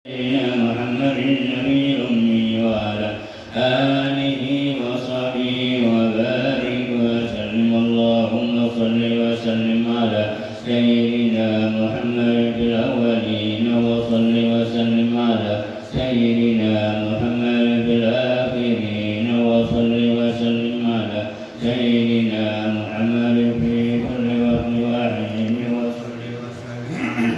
سيدنا محمد النبي الأمي وعلى آله وصحبه وبارك وسلم. اللهم صل وسلم على سيدنا محمد في الأولين وصل وسلم على سيدنا محمد في الآخرين وصل وسلم على سيدنا محمد في كل وقت واحد وصل وسلم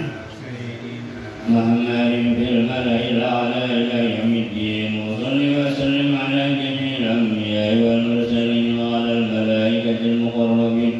محمد في الملأ الأعلى إلى يوم الدين. وصل وسلم على جميع الأنبياء والمرسلين وعلى الملائكة المقربين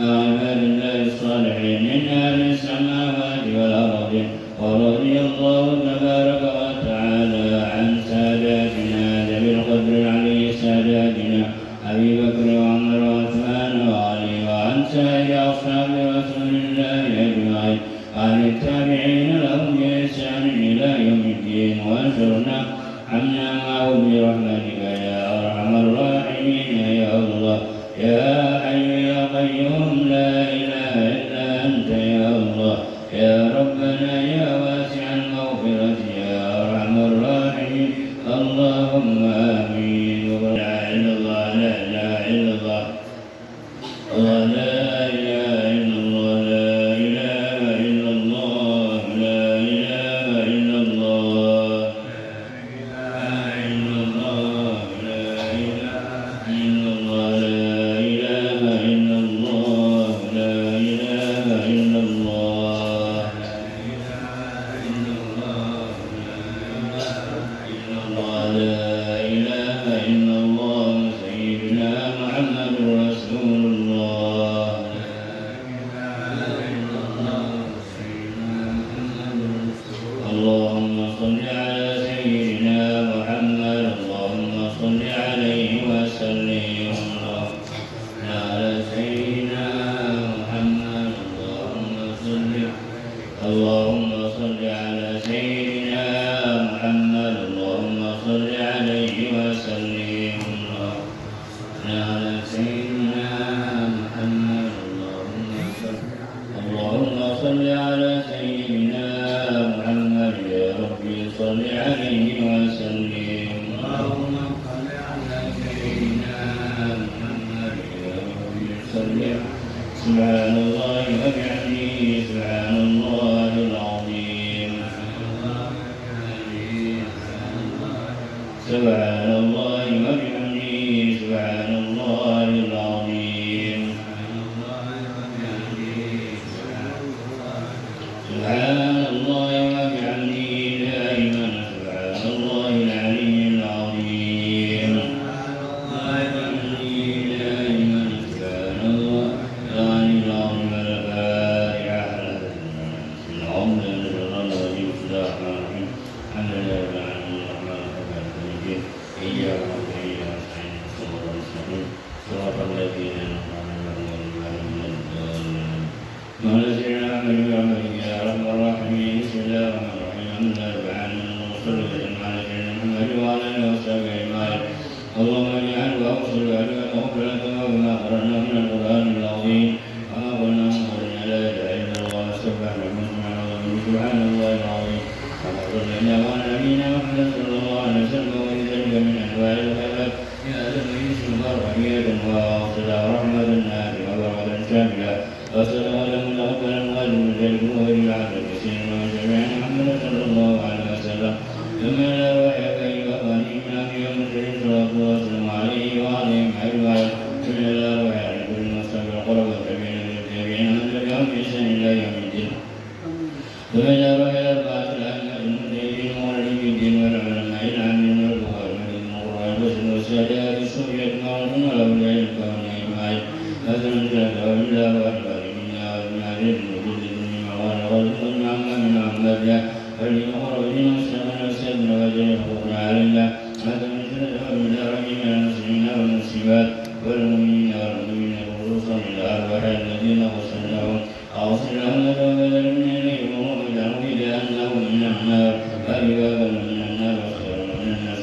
وعباد الله الصالحين من أهل السماوات والأرض. ورضي الله تبارك وتعالى عن ساداتنا ذوي القدر العلي ساداتنا أبي بكر وعمر وعثمان وعلي وعن سائر أصحاب رسول الله أجمعين وعن التابعين لهم بإحسان إلى يوم الدين. وانصرنا عنا معهم برحمتك يا أرحم الراحمين يا الله يا حي يا قيوم لا إله إلا أنت يا الله يا ربنا يا واسع المغفرة يا أرحم الراحمين. اللهم آمين. لا إله إلا الله لا إله إلا الله لا إله إلا الله لا إله إلا الله لا إله إلا الله لا إله إلا الله لا إله إلا الله لا إله إلا الله لا إله إلا الله لا إله إلا الله سيدنا محمد رسول الله. اللهم صل على سيدنا محمد اللهم صل عليه وسلم على سيدنا محمد اللهم صل على سيدنا محمد اللهم صل عليه وسلم على سيدنا محمد اللهم صل على سيدنا محمد يا ربي صل عليه وسلم. اللهم صل على سيدنا محمد يا ربي صل. سبحان الله وبحمده سبحان الله العظيم سبحان الله وبحمده سبحان الله العظيم سبحان الله وبحمده دائما سبحان الله العلي العظيم دائما سبحان الله العلي العظيم. الفاتحة العمد لله الحمد لله إياك وإياك نستعين صراط المستقيم صراط الذين أنعمت عليهم غير المغضوب عليهم يا رب الراحمين. بسم الله الرحمن الرحيم الحمد لله رب العالمين وصلى وسلم على سيدنا محمد وعلى آله وصحبه أجمعين. اللهم اجعل وأوصل وأجعل مغفرة وما قرأنا من القرآن العظيم وما قلنا من قولنا لا إله إلا الله سبحان الله العظيم. وما قلنا وعلى نبينا محمد صلى الله عليه وسلم من أنواع الخيرات يا آدم يوسف رحمة واصلة رحمة الناس وبركة شاملة وصلاة متقبلا وأجر الجلب وغير العبد كثير وجميع محمد صلى الله عليه وسلم. ثم لا وحيك أيها غنيمنا في يوم الدين صلى الله وسلم عليه وعليهم أجمعين. ثم لا وحي لكل مصطفى القرب والتابعين للتابعين من تبعهم بإحسان إلى يوم الدين. ثم لا وحي لأربعة الأئمة المجتهدين ومعلمي الدين والعلماء العاملين والسادات الصوفية أجمعين وأولياء الكون أجمعين. هذا من ذلك وبالله وأحبابه منا وأجمعين وجود مما قال غير عما من عمدنا ولمقربين وسلمنا وسلمنا وجل حقوقنا علينا. هذا من ذلك وبالله رحمنا المسلمين والمسلمات والمؤمنين والمؤمنين خصوصا إلى أرواح الذين غسلناهم أغسل لهم وتوبة من إليهم واجعلهم بأنهم من النار وأبوابا من النار وخيرا من الناس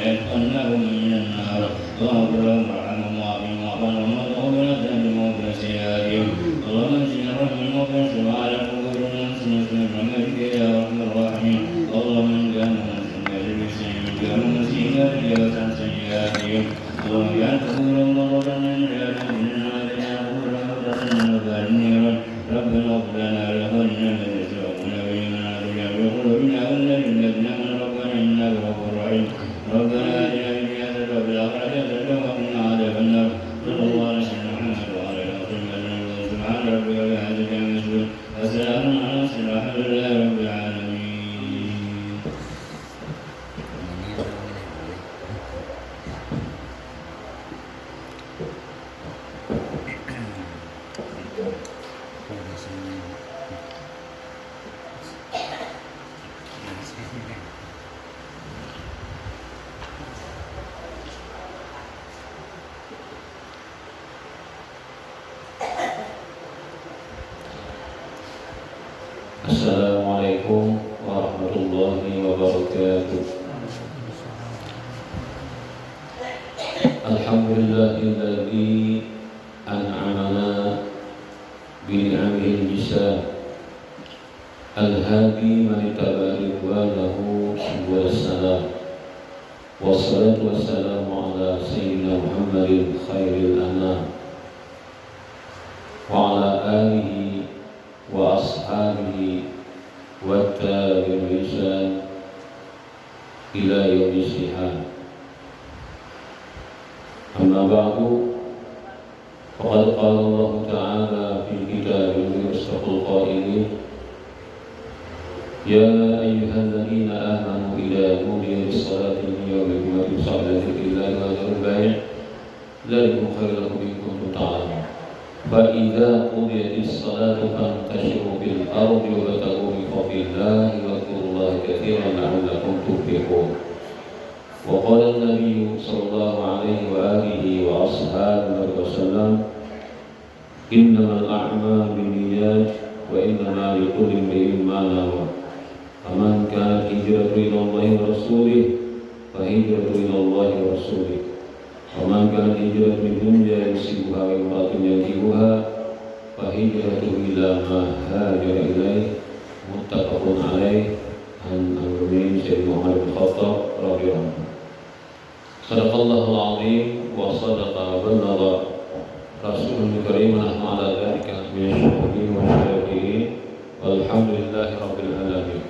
يدخلنهم من النار واغفر لهم وارحمهم وعافهم واعف عنهم وتقبل ذنبهم وسيئاتهم. اللهم اجعلنا من المغفرين وعلى قبورنا وسنة برحمتك يا ارحم الراحمين. الله وبركاته. الحمد لله الذي أنعمنا بنعمه الجسام الهادي من اتبع رضوانه سبل السلام، والصلاة والسلام على سيدنا محمد خير الأنام وعلى آله وأصحابه والتابعين بإحسان إلى يوم الزحام. أما بعد، فقد قال الله تعالى في كتابه أصدق القائلين: يا أيها الذين آمنوا إذا نودي للصلاة من يوم الجمعة فاسعوا إلى ذكر الله وذروا البيع ذلكم خير لكم إن كنتم تعلمون. فإذا قضيت الصلاة فانتشروا في الأرض وابتغوا من فضل الله واذكروا الله كثيرا لعلكم تفلحون. وقال النبي صلى الله عليه وآله وأصحابه وسلم: إنما الأعمال بالنيات وإنما لكل امرئ ما نوى، فمن كانت هجرته إلى الله ورسوله فهجرته إلى الله ورسوله، ومن كانت هجرته لدنيا يصيبها وامرأة ينكحها فهجرته إلى ما هاجر إليه. متفق عليه. عن أمير سيدنا عمر بن الخطاب رضي الله عنه. صدق الله العظيم وصدق وبلغ رسوله الكريم ونحن على ذلك من الشاهدين والشاكرين والحمد لله رب العالمين.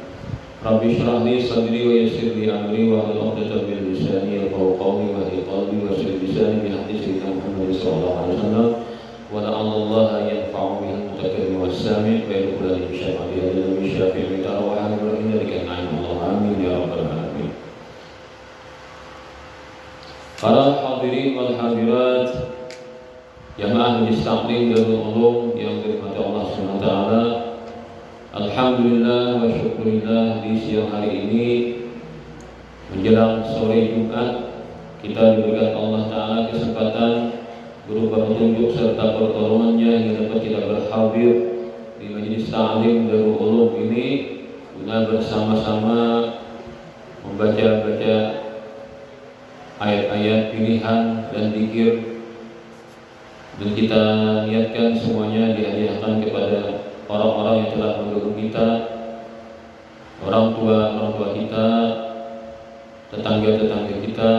رب اشرح لي صدري ويسر لي أمري واحلل عقدة من لساني يفقهوا قولي واهد قلبي واشرح لساني بحق سيدنا محمد صلى الله عليه وسلم، ولعل الله ينفع به المتكلم والسامع ويدخل به الشفاعة بهذا النبي الشافع من أرواح إن ذلك النعيم. الله آمين يا رب العالمين. Para hadirin wal hadirat, jamaah Majlis Taklim Darul Ulum yang dirahmati Allah Subhanahu wa taala. Alhamdulillah wa syukurillah, di siang hari ini menjelang sore Jumat kita diberikan Allah taala kesempatan berupa petunjuk serta pertolongannya yang dapat kita berhadir di Majlis Taklim Darul Ulum ini guna bersama-sama membaca-baca ayat-ayat pilihan dan zikir, dan kita niatkan semuanya dihadiahkan kepada orang-orang yang telah mendukung kita, orang tua kita, tetangga-tetangga kita,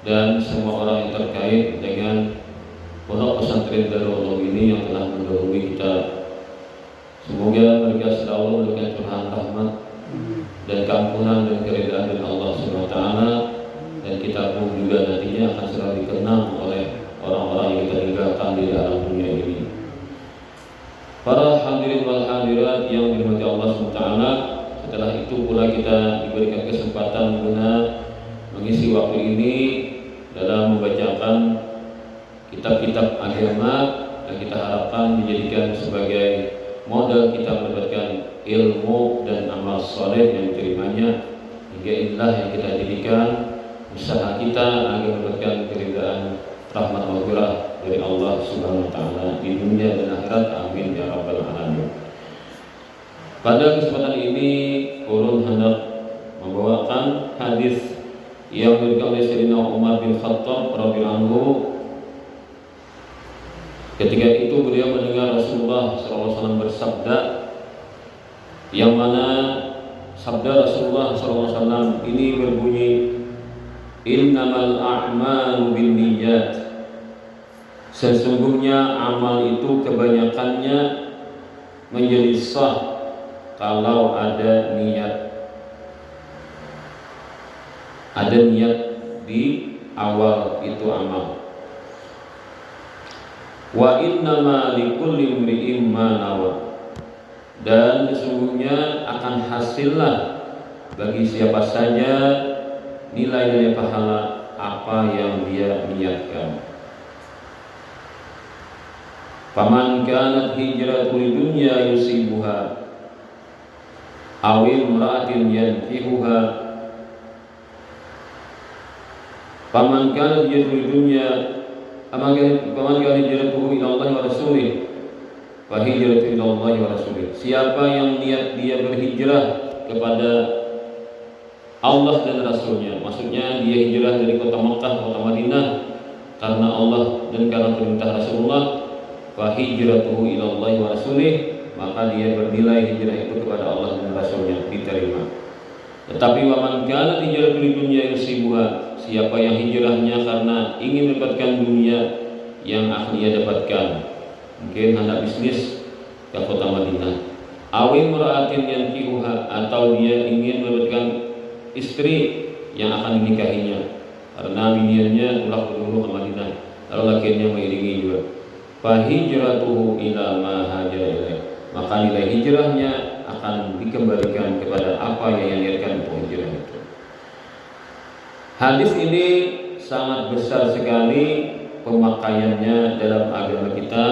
dan semua orang yang terkait dengan pondok pesantren Darul Ulum ini yang telah mendahului kita. Semoga mereka selalu dengan curhan rahmat dan kampunan dan keridhaan dari Allah Subhanahu wa taala, dan kita pun juga nantinya akan selalu dikenang oleh orang-orang yang kita tinggalkan di dalam dunia ini. Para hadirin wal hadirat yang dirahmati Allah SWT, setelah itu pula kita diberikan kesempatan guna mengisi waktu ini dalam membacakan kitab-kitab agama yang kita harapkan dijadikan sebagai modal kita mendapatkan ilmu dan amal soleh yang diterimanya, hingga inilah yang kita jadikan usaha kita agar mendapatkan keridhaan rahmat maghfirah dari Allah Subhanahu wa taala di dunia dan akhirat. Amin ya rabbal alamin. Pada kesempatan ini ulun hendak membawakan hadis yang diriwayatkan oleh Sayyidina Umar bin Khattab radhiyallahu anhu. Ketika itu beliau mendengar Rasulullah SAW bersabda, yang mana sabda Rasulullah SAW ini berbunyi, innamal a'malu binniyat. Sesungguhnya amal itu kebanyakannya menjadi sah kalau ada niat. Ada niat di awal itu amal. Wa innama likulli imri'in ma nawa. Dan sesungguhnya akan hasillah bagi siapa saja nilai-nilai pahala apa yang dia niatkan. Faman kanat hijratu lidunya yusibuha awil mura'atin yankihuha. Faman kanat hijratu lidunya faman kanat hijratuhu ila Allah wa rasulih fa hijratu ila Allah wa rasulih. Siapa yang niat dia berhijrah kepada Allah dan Rasulnya. Maksudnya dia hijrah dari kota Makkah ke kota Madinah karena Allah dan karena perintah Rasulullah. Fa hijratuhu ila Allah wa rasulih, maka dia bernilai hijrah itu kepada Allah dan Rasulnya, diterima. Tetapi wa man kana hijratu lidunya yusibuha, siapa yang hijrahnya karena ingin mendapatkan dunia yang akan ia dapatkan, mungkin hendak bisnis ke kota Madinah, awi mura'atin yankihuha, atau dia ingin mendapatkan istri yang akan dinikahinya karena biniannya pulang dulu ke Madinah, lalu lakinya mengiringi juga. Fa hijratuhu ila ma hajara ilaih, maka nilai hijrahnya akan dikembalikan kepada apa yang niatkan untuk hijrah itu. Hadis ini sangat besar sekali pemakaiannya dalam agama kita,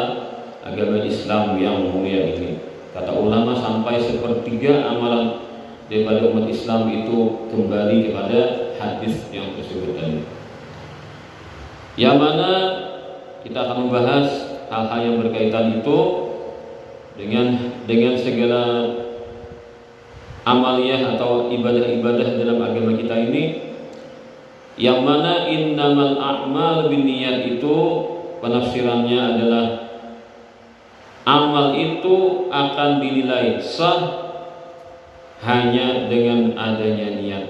agama Islam yang mulia ini. Kata ulama sampai sepertiga amalan daripada umat Islam itu kembali kepada hadis yang tersebut tadi. Yang mana kita akan membahas hal-hal yang berkaitan itu dengan segala amaliyah atau ibadah-ibadah dalam agama kita ini, yang mana innamal a'mal binniyat itu penafsirannya adalah amal itu akan dinilai sah hanya dengan adanya niat.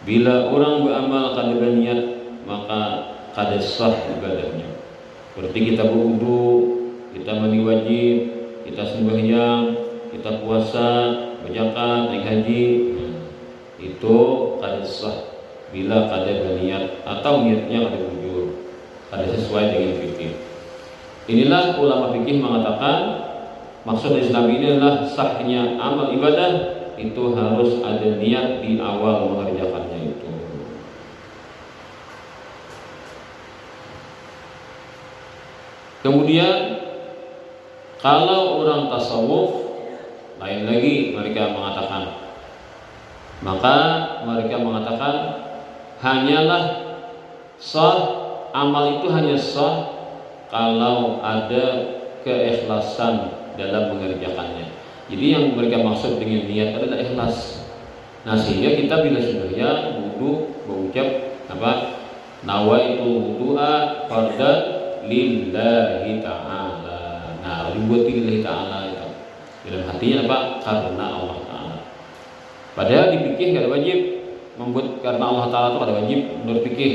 Bila orang beramal kada berniat, maka kada sah ibadahnya. Seperti kita berwudu, kita mandi wajib, kita sembahyang, kita puasa, berzakat, naik haji, itu kada sah bila kada berniat atau niatnya kada jujur, kada sesuai dengan fikih. Inilah ulama fikih mengatakan maksud Islam ini adalah sahnya amal ibadah itu harus ada niat di awal mengerjakannya itu. Kemudian kalau orang tasawuf lain lagi mereka mengatakan, maka mereka mengatakan hanyalah sah, amal itu hanya sah kalau ada keikhlasan dalam mengerjakannya. Jadi yang mereka maksud dengan niat adalah ikhlas. Nah, sehingga kita bila sembahyang, wudu, berucap apa? Nawaitu wudu'a fardhan lillahi ta'ala. Nah, dibuat lillahi ta'ala itu. Dalam hatinya apa? Karena Allah Ta'ala. Padahal di fikih tidak wajib membuat karena Allah Ta'ala itu ada wajib. Menurut fikih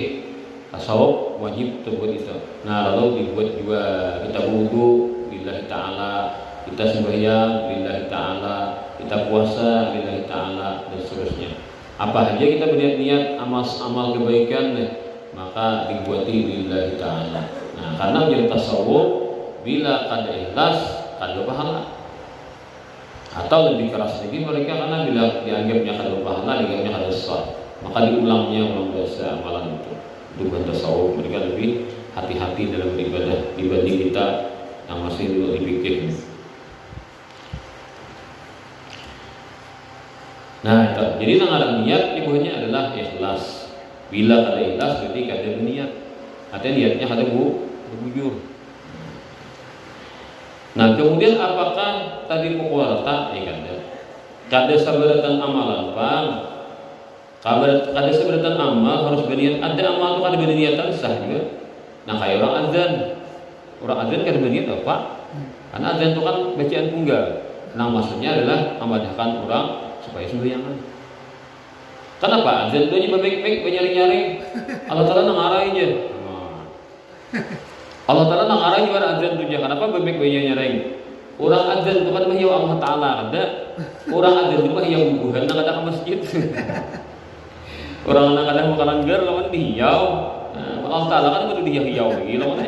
tasawuf wajib terbuat itu. Nah, lalu dibuat juga kita wudu lillahi ta'ala, kita sembahyang lillahi ta'ala, kita puasa lillahi ta'ala, dan seterusnya. Apa saja kita berniat amal kebaikan, maka dibuati lillahi ta'ala. Nah, karena menjadi tasawuf bila kada ikhlas kada pahala. Atau lebih keras lagi mereka karena bila dianggapnya kada pahala, dianggapnya kada sah, maka diulangnya ulang dosa amalan itu. Bukan tasawuf, mereka lebih hati-hati dalam beribadah dibanding kita yang masih dulu dipikir. Nah, jadi nang niat ibunya adalah ikhlas. Bila kada ikhlas berarti kada berniat. Artinya niatnya kada bujur. Nah, kemudian apakah tadi pukul rata? Kada sabaratan amalan, Bang. Kada sabaratan amal harus berniat. Ada amal itu kada berniatan sah juga. Nah, kayak orang azan. Orang azan kada berniat apa? Karena azan itu kan bacaan tunggal. Nah, maksudnya adalah memadahkan orang supaya sembahyangan. Kenapa? Azan itu hanya baik-baik nyaring-nyaring. Allah Ta'ala nang arahnya. Allah Ta'ala nang arahnya pada azan itu. Kenapa baik-baik nyaring? Orang azan itu kan mahiyaw Allah Ta'ala. Ada orang azan itu mahiyaw bubuhan nang ada ke masjid. Orang nang ada makanan gar lawan dihiyaw. Allah Ta'ala kan betul dihiyaw lagi lawan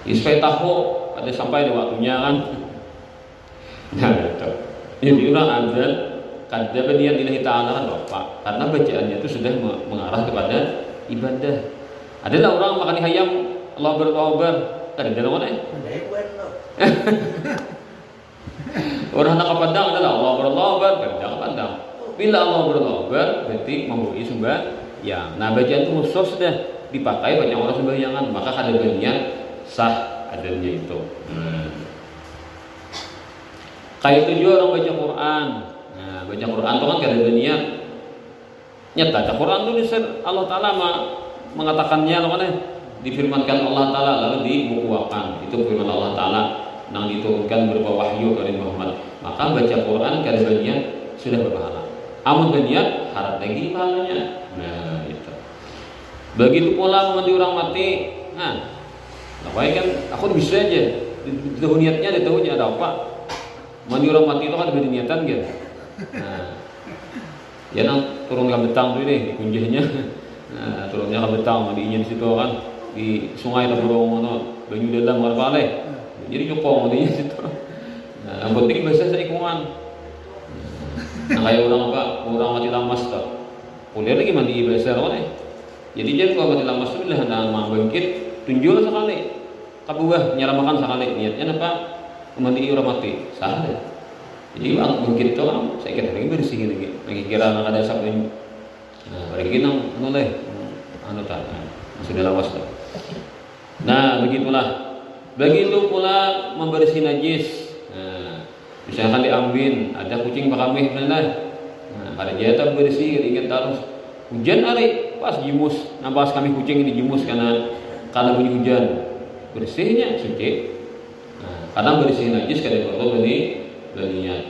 supaya tahu ada sampai di waktunya kan. Nah, itu. Jadi orang azan kada berniat lillahi ta'ala kan Bapak, karena bacaannya itu sudah mengarah kepada ibadah. Adalah orang makan ayam Allah bertaubat, kada ada mana? Orang nak padang adalah Allah bertaubat, kada padang. Bila Allah bertaubat berarti memberi sembahyang. Nah, bacaan itu khusus sudah dipakai banyak orang sembahyangan, maka kada berniat sah adanya itu. Kayak itu juga orang baca Quran. Nah, baca Quran itu kan kada ada niat. Nyata baca Quran itu Allah Taala mengatakannya mana? Difirmankan Allah Taala lalu dibukuakan. Itu firman Allah Taala yang diturunkan berupa wahyu kepada Muhammad. Maka baca Quran kada berniat sudah berpahala. Amun berniat harap lagi pahalanya. Nah, itu. Begitu pula mandi orang mati. Nah, apa kan aku bisa aja. Di tahu niatnya, di tahunya ada apa? Mandi orang mati itu kan beda niatan gitu. Nah, ya nang turun ke betang tuh deh kunjahnya. Nah, turunnya ke betang mandinya di situ kan di sungai atau burung atau banyu dalam balik. Jadi nyopong mandinya di situ. Nah, yang penting bahasa seikungan. Nah, kayak orang mati lamas tuh. Kuliah lagi mandi bahasa apa nih? Jadi dia kalau mati lamas itu lah nak bangkit tunjul sekali. Kabuah nyaramakan sekali niatnya apa? Mandi orang mati sah deh. Jadi bangkit itu kan saya kira lagi bersih lagi kira nak ada sabun. Nah, bagi nang deh tak sudah lawas tuh. Nah, begitulah. Begitu pula membersih najis. Nah, misalkan diambil ada kucing pakamih benar. Nah, ada jatah bersih ingat terus hujan hari pas jimus nampas kami kucing ini jimus karena bunyi hujan bersihnya suci. Nah, kadang bersih najis kada perlu berniat.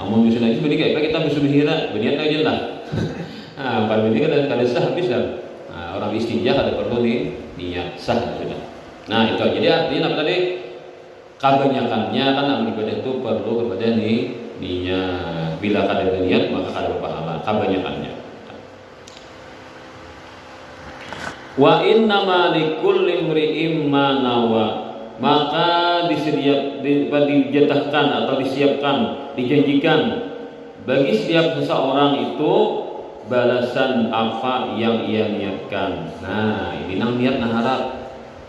Amun bersih najis berarti kayak kita bersuhira berniat aja lah. Nah, kalau ini kada sah bisa. Nah, orang istinja kada perlu niat sah sudah. Nah, itu jadi artinya apa tadi? Kebanyakannya kan amal ibadah itu perlu kepada niat. Bila kada niat maka kada berpahala. Kebanyakannya. Wa innama likulli imri'in ma nawa. Maka dijatahkan atau disiapkan, dijanjikan bagi setiap seseorang itu balasan apa yang ia niatkan. Nah, ini nang niat nah harap.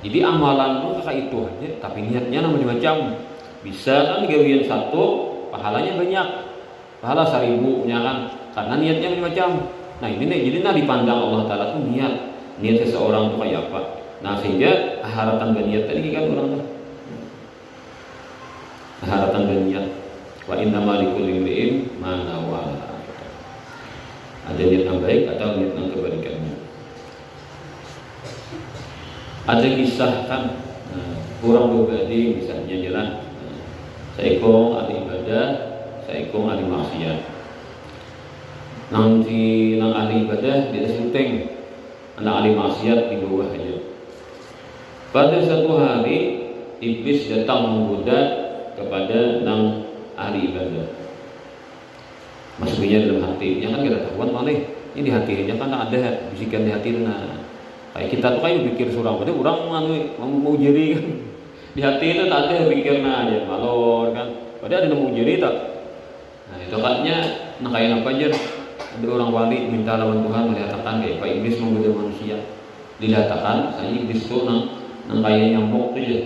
Jadi amalan itu kakak itu aja, tapi niatnya macam-macam. Bisa kan gawian satu, pahalanya banyak. Pahala 1000 nya kan, karena niatnya macam-macam. Nah, ini nih, jadi dipandang Allah Taala tuh niat seseorang itu kayak apa. Nah, sehingga harapan berniat tadi kan orang tuh. Harapan berniat. Wa innamal likulli imri'in ma nawa. Ada niat yang baik atau niat yang kebalikannya. Ada kisah kan, orang berbadi misalnya jalan, seikong ahli ibadah, seikong ahli maksiat. Nanti nang ahli ibadah dia syuting, anak ahli maksiat di bawah aja. Pada satu hari iblis datang menggoda kepada nang ahli ibadah. Masuknya dalam hati, yang kan kita tahuan mana? Ini di hatinya kan ada bisikan di hati nah. Kayak kita tuh kayak pikir surang, berarti orang mau jadi kan di hati itu tak ada pikirnya aja malor kan, padahal ada mau jadi tak. Nah itu katanya, nah kayak apa aja ada orang wali minta lawan Tuhan melihatkan kayak Pak Iblis menggoda manusia, dilihatkan saya Iblis tuh nang kayak nyambok tuh aja,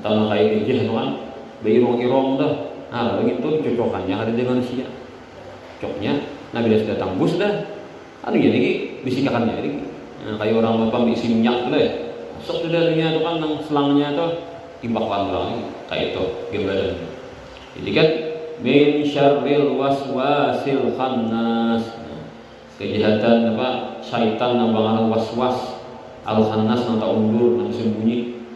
atau nang kayak gejah tuh kan, beirong-irong dah, nah begitu cocokannya ada di manusia, cocoknya, nah bila sudah tembus dah, anu jadi bisikakannya jadi. Nah, kayak orang bapak isi minyak tuh deh, masuk dalamnya tuh kan nang selangnya tuh timbak pandang kayak itu gambaran. Jadi kan min syarril waswasil khannas. Kejahatan apa? Syaitan nang bangaran waswas al khannas nang tak undur nang sembunyi.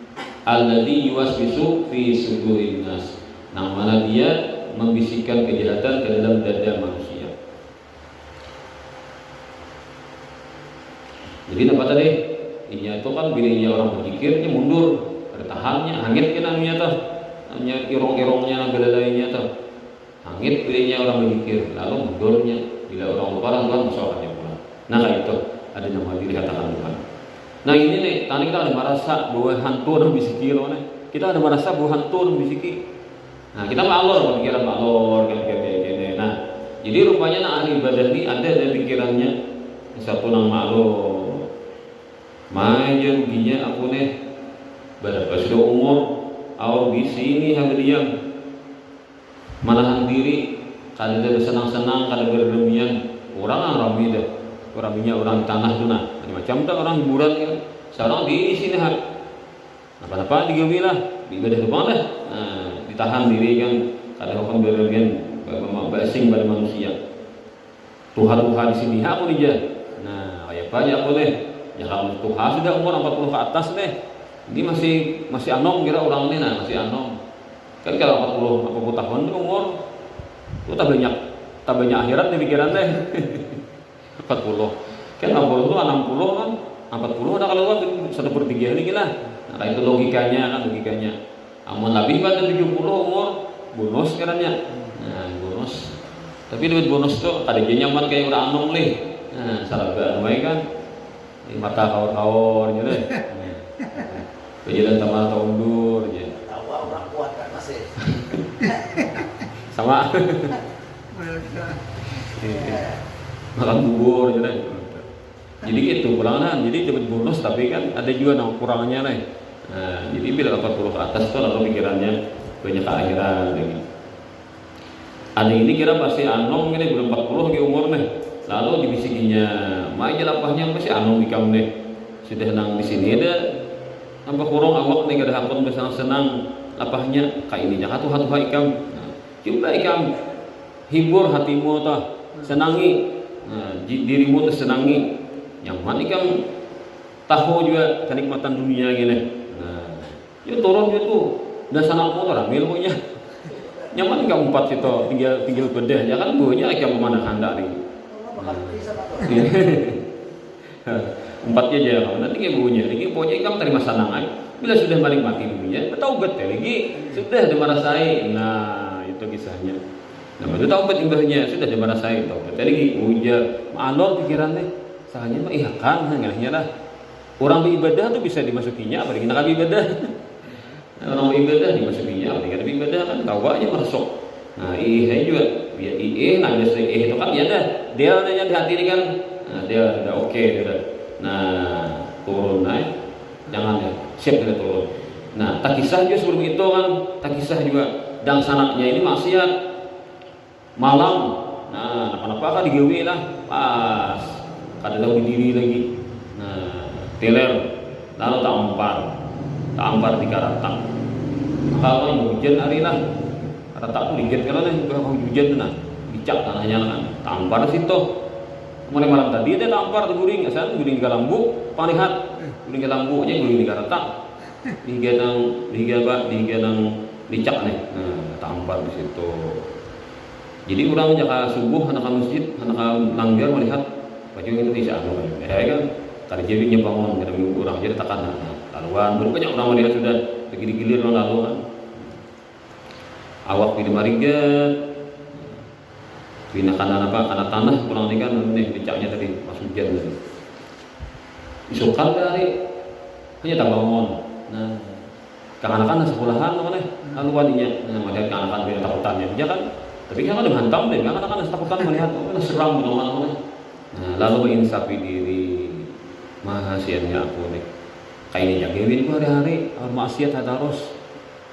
Alladzi yuwaswisu fi sudurin nas. Nang mana dia membisikkan kejahatan ke dalam dada manusia. Jadi apa tadi? Inya itu kan bilanya orang berzikirnya mundur, ada tahannya, hangit kan namanya tuh, namanya irong-irongnya, nagalainya tuh, hangit bilanya orang berzikir, lalu mundurnya, bila orang lupa kan masalahnya pula. Nah kayak itu ada nama dikatakan Tuhan. Nah ini nih, tadi kita ada merasa bahwa hantu orang bisiki loh nih, kita ada merasa bahwa hantu orang bisiki. Nah kita malor, pikiran malor, kayak. Nah jadi rupanya nah ahli ibadah ini ada pikirannya satu nang malor. Maja ruginya aku nih berapa sudah umur awal di sini hanya diam menahan diri kada bersenang-senang kada berlebihan orang yang ramai dah orangnya orang di tanah tu nah macam tu orang hiburan kan sekarang di sini apa digawi lah di ibadah tu lah nah, ditahan diri kan kadang orang bergen basing pada manusia. Tuhan di sini aku nih ya. Nah, kayak apa ya aku deh. Ya kalau Tuhan sudah umur 40 ke atas deh. Ini masih anom kira orang ini nah, masih anom. Kan kalau 40 tahun itu umur lu tak banyak akhirat di pikiran deh. 40. Kan 60 itu 60 kan. 40 ada kalau satu per 3 ini lah. Nah, itu logikanya. Amun lebih pada 70 umur bonus karanya. Nah, bonus. Tapi duit bonus tuh ada nyaman kayak orang anom leh. Nah, salah bae kan. Di mata kawor-kawor gitu deh. Berjalan sama atau undur aja. Tahu orang kuat kan masih. Sama. Makan bubur gitu deh. Jadi gitu pulangan. Jadi dapat bonus tapi kan ada juga yang kurangnya nih. Nah, jadi bila 40 ke atas tuh lalu pikirannya banyak keakhiran gitu. Ada ini kira pasti anom ini belum 40 lagi umur nih. Lalu dibisikinya, "Mai lapahnya pasti anom ikam deh." Sudah nang di sini ada tambah kurang awak nih kada hakun bersenang-senang lapahnya kayak ini jangan tuh ikam. Nah, coba ikam hibur hatimu tah, senangi. Nah, dirimu tuh senangi. Yang mana ikam tahu juga kenikmatan dunia gini. Nah, ya turun gitu. Dan sanak motor ambil punya. Nyaman ikam 4 situ tinggal bedah ya kan buahnya ikam kemana hendak nih. Empatnya aja nanti kayak buahnya lagi pokoknya ikam terima sanangan bila sudah menikmati dunia bertaubat ya lagi sudah dimerasai. Nah itu kisahnya. Nah itu taubat imbahnya sudah dimerasai taubat lagi ujar maalor pikirannya sahanya mah iya kan ngalahnya lah orang beribadah tuh bisa dimasukinya apalagi nak ibadah. Orang ibadah dimasukinya apalagi ada ibadah kan kawanya masuk. Nah iya juga ya nah biasa itu kan ya dah dia nanya di hati ini kan nah, dia udah oke udah. Nah turun naik jangan ya siap kita turun. Nah tak kisah juga sebelum itu kan tak kisah juga dan sanaknya ini maksiat malam. Nah apa-apa kan digawe lah pas kada tahu diri lagi. Nah teler lalu tak ampar di karatang. Kalau hujan hari lah karatang tuh dikit kalau nih kalau hujan tuh nah dicak tanahnya kan tampar situ. Mulai malam tadi dia tampar di guring, asal guring di galambu, panihat guring di galambu aja guring di karatang. Di ganang dicak nih. Nah, tampar di situ. Jadi orang jaka subuh anak masjid, anak langgar melihat baju Indonesia ya kan. Tadi jadinya bangun kada minggu orang jadi takkan laluan baru banyak orang melihat sudah gilir orang lalu kan. Awak pilih marigat pindah kanan karena tanah kurang ini kan nih dicaknya tadi pas hujan tadi isukan dari hanya tak bangun. Nah kanak-kanak sekolahan mana lalu wadinya melihat kanak-kanak bila takutannya dia kan tapi kan ada hantam deh kanak-kanak takutan melihat seram teman-teman. Nah lalu menginsafi diri mahasiatnya aku nih kayak ini jagewin gua hari-hari maksiat terus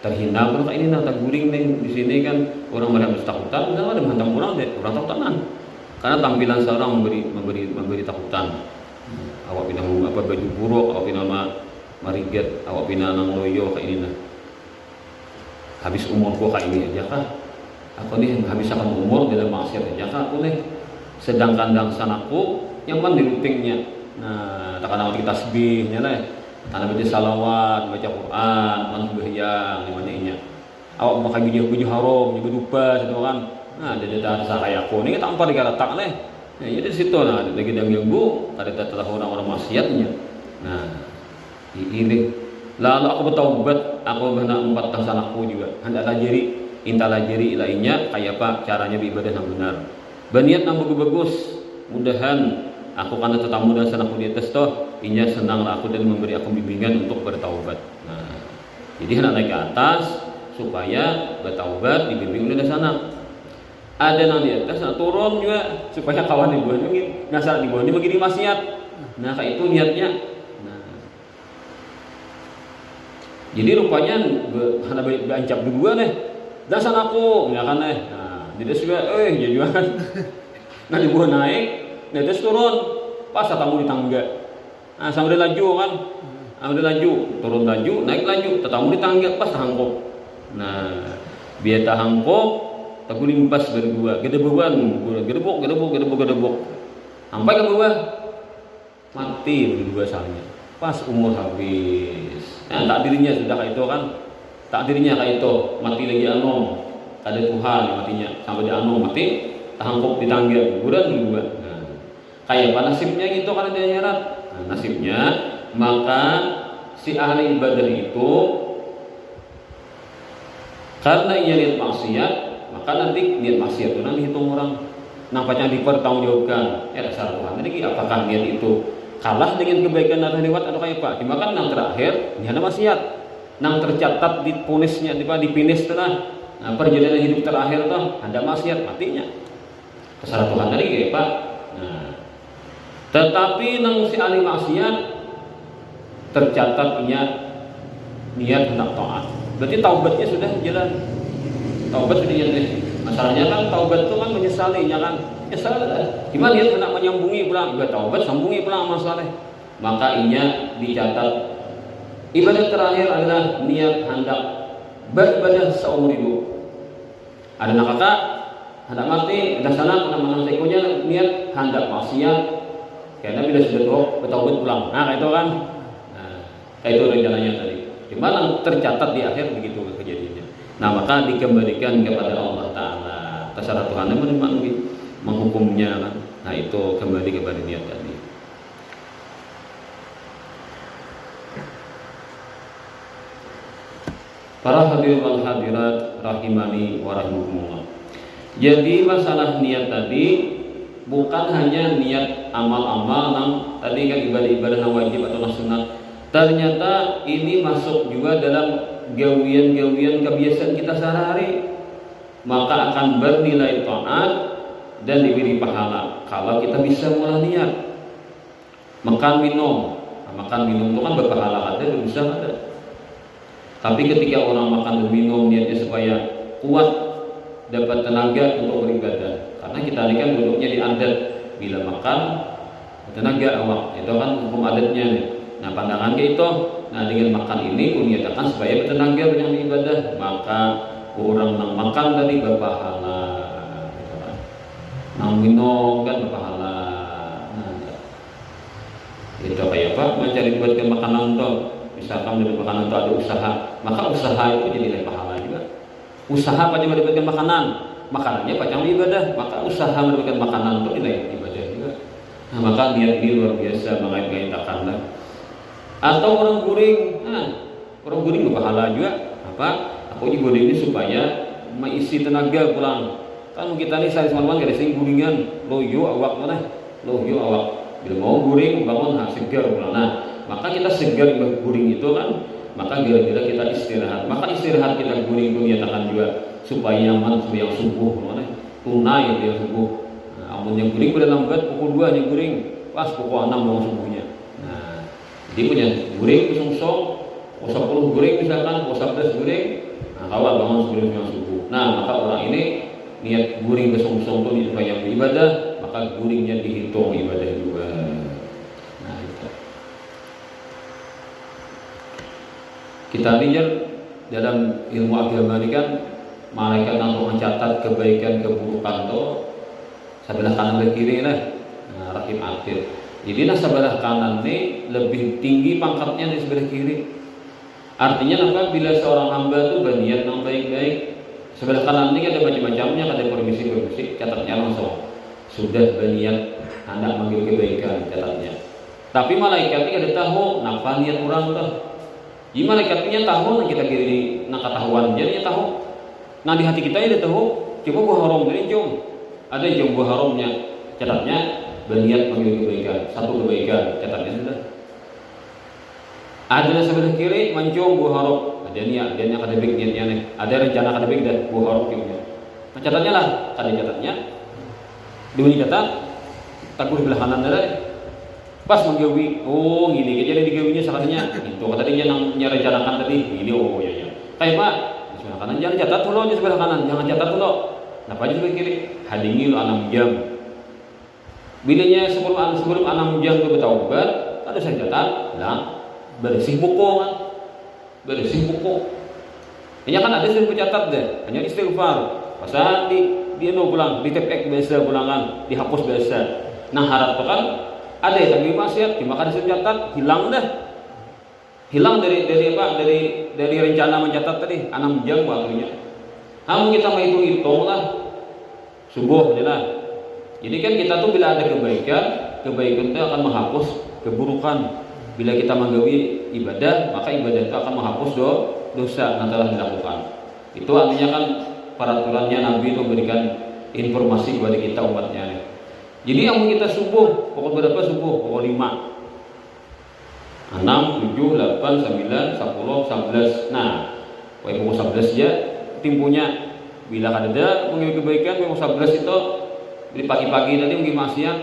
terhina kalau kayak ini nah guring nih di sini kan orang melihat takutan enggak ada menghantam orang deh orang takutanan karena tampilan seorang memberi takutan. Awak pindah apa baju buruk awak pindah marigat awak pindah nang loyo kayak ini nah habis umurku kayak ini aja kah aku nih habis akan umur dalam maksiat aja kah aku nih sedangkan dangsanaku yang kan di lupingnya. Nah tak ada kita tasbihnya lah tanah baca salawat, baca Quran, mana sembahyang, dimana awak pakai baju haram, baju dupa, gitu kan. Nah, ada dasar kayak aku ini tampar di karatak nih. Nah, jadi di situ nah, lagi yang bu, ada orang-orang maksiatnya. Nah, ini. Lalu aku bertaubat, aku benar 4 tahun aku juga. Hendak lajari, inta lajari lainnya kayak apa caranya beribadah yang benar. Berniat yang bagus, mudahan aku karena tetamu dan senangku di atas toh inya senanglah aku dan memberi aku bimbingan untuk bertaubat. Nah, jadi hendak naik ke atas supaya bertaubat dibimbing oleh sana. Ada yang di atas nak turun juga supaya kawan di bawah ini ngasal di bawah ini begini maksiat. Nah kayak itu niatnya. Nah, jadi rupanya hana berancap dua nih. Dasan aku ya kan nih. Nah, di atas juga jajuan. Nah di bawah naik. Nah terus turun pas tamu di tangga. Nah sambil laju kan, sambil laju turun laju naik laju, tetamu di tangga pas terangkuk. Nah biar tahangkok taguling pas berdua gedebuan gedebuk sampai ke bawah mati berdua salahnya pas umur habis. Nah, takdirnya sudah kayak itu kan, takdirnya kayak itu mati lagi anom ada Tuhan yang matinya sampai di anom mati tahangkok di tangga kuburan berdua. Nah, kayak apa nasibnya gitu kan di akhirat. Nah, nasibnya maka si ahli ibadah itu karena ia niat maksiat, maka nanti niat maksiat itu nanti hitung orang nampaknya dipertanggungjawabkan. Ya dasar Tuhan. Jadi apakah niat itu kalah dengan kebaikan atau lewat atau kayak apa? Dimakan yang terakhir niat maksiat, yang tercatat di punisnya di finish tengah. Nah, perjalanan hidup terakhir tuh ada maksiat matinya. Kesalahan Tuhan tadi kayak Pak. Nah, tetapi nang si ahli maksiat tercatat niat hendak taat. Berarti taubatnya sudah jalan. Taubat sudah jalan. Masalahnya kan taubat itu kan menyesalinya kan. Nyesal lah. Gimana niat hendak menyambungi pulang? Juga taubat sambungi pulang masalah. Maka inya dicatat ibadah terakhir adalah niat hendak beribadah seumur hidup. Ada nak kakak, hendak mati, ada sana, hendak menang tekonya niat hendak maksiat. Karena bila sudah drop, bertaubat pulang. Nah, kayak itu kan. Nah, kayak itu rencananya tadi. Dimana tercatat di akhir begitu kejadiannya. Nah, maka dikembalikan kepada Allah Ta'ala. Terserah Tuhan yang menghukumnya kan. Nah, itu kembali kepada niat tadi. Para hadirin wal hadirat rahimani wa rahimakumullah. Jadi masalah niat tadi bukan hanya niat amal-amal yang tadi kan ibadah-ibadah yang wajib atau sunat. Ternyata ini masuk juga dalam gawian-gawian kebiasaan kita sehari-hari. Maka akan bernilai taat dan diberi pahala kalau kita bisa mulai niat. Makan minum itu kan berpahala ada, berusaha ada. Tapi ketika orang makan dan minum niatnya supaya kuat, dapat tenaga untuk beribadah. Karena kita ini kan duduknya di adat, bila makan tenaga awak, itu kan hukum adatnya nih. Nah, pandangan itu, nah dengan makan ini pun nyatakan supaya bertenaga dengan ibadah, maka orang yang makan tadi berpahala, gitu kan. Nang minum kan berpahala. Nah, itu kayak apa? Mencari buatkan makanan tuh. Misalkan dari makanan itu ada usaha, maka usaha itu jadi pahala juga. Usaha pasti mendapatkan makanan, makanannya pacang ibadah, maka usaha mendapatkan makanan itu nilai ibadah juga. Nah, maka niat ini luar biasa mengait-ngaitakanlah. Atau orang guring, orang guring berpahala juga. Apa? Aku juga guring ini supaya mengisi tenaga pulang. Kan kita ini saya semalam gak ada sing guringan, loyo awak mana? Loyo awak. Bila mau guring bangun segar pulang. Nah, maka kita segar guring itu kan, maka gara-gara kita istirahat. Maka istirahat kita guring pun nyatakan juga supaya nyaman yang subuh, mana? Tunai dia subuh. Nah, amun yang guring pada lambat pukul 2 yang guring, pas pukul 6 mau subuhnya. Nah, jadi punya guring kosong-kosong, 10 guring misalkan, 11 guring, nah kawal bangun sebelum yang subuh. Nah, maka orang ini niat guring kosong-kosong itu supaya beribadah, maka guringnya dihitung ibadah juga. Nah, itu. Kita lihat dalam ilmu agama ini kan malaikat untuk mencatat kebaikan keburukan itu sebelah kanan dan kiri lah. Nah, rakib akhir. Jadi sebelah kanan ini lebih tinggi pangkatnya dari sebelah kiri. Artinya apa? Bila seorang hamba itu berniat yang baik-baik, sebelah kanan ini ada macam-macamnya, ada permisi, catatnya langsung sudah berniat hendak mengambil kebaikan, catatnya. Tapi malaikat ini ada tahu napa niat orang tuh. Jadi malaikatnya tahu, nah kita kiri nak ketahuan jadinya tahu. Nah di hati kita ini tahu, coba buah haram dari jom. Ada jom buah haramnya, catatnya berniat mengambil kebaikan, satu kebaikan, catatnya sudah. Ada sebelah kiri mencium buah haram, ada niat, dia akademik niatnya nih. Ada rencana akademik dan buah haram ciumnya. Nah catatnya lah, ada catatnya. Dua catat, takur sebelah kanan ada. Pas menggawi, oh gini, jadi digawinya sekalinya. Itu kata dia yang rencanakan tadi, ini oh ya. Kayak Pak, di sebelah kanan jangan catat dulu di sebelah kanan, jangan catat dulu. Nah, aja sebelah kiri, hadingi lu 6 jam. Bilanya sebelum 6 jam itu bertaubat, ada saya catat, nah bersih buku kan, bersih buku. Hanya kan ada sudah mencatat deh, hanya istighfar. Pasal di pulang, di tepek biasa pulangan, dihapus biasa. Nah harap tu kan ada tapi maksiat, maka disuruh catat hilang dah. Hilang dari apa? Dari rencana mencatat tadi 6 jam waktunya. Namun kita mau hitung lah subuh je lah. Jadi kan kita tuh bila ada kebaikan itu akan menghapus keburukan. Bila kita menggawi ibadah, maka ibadah itu akan menghapus dosa yang telah dilakukan. Itu artinya kan peraturannya Nabi itu memberikan informasi kepada kita umatnya. Jadi yang kita subuh, pukul berapa subuh? Pukul 5 6, 7, 8, 9, 10, 11. Nah, pukul 11 ya timpunya. Bila ada mengambil kebaikan pukul 11 itu di pagi-pagi tadi mungkin maksiat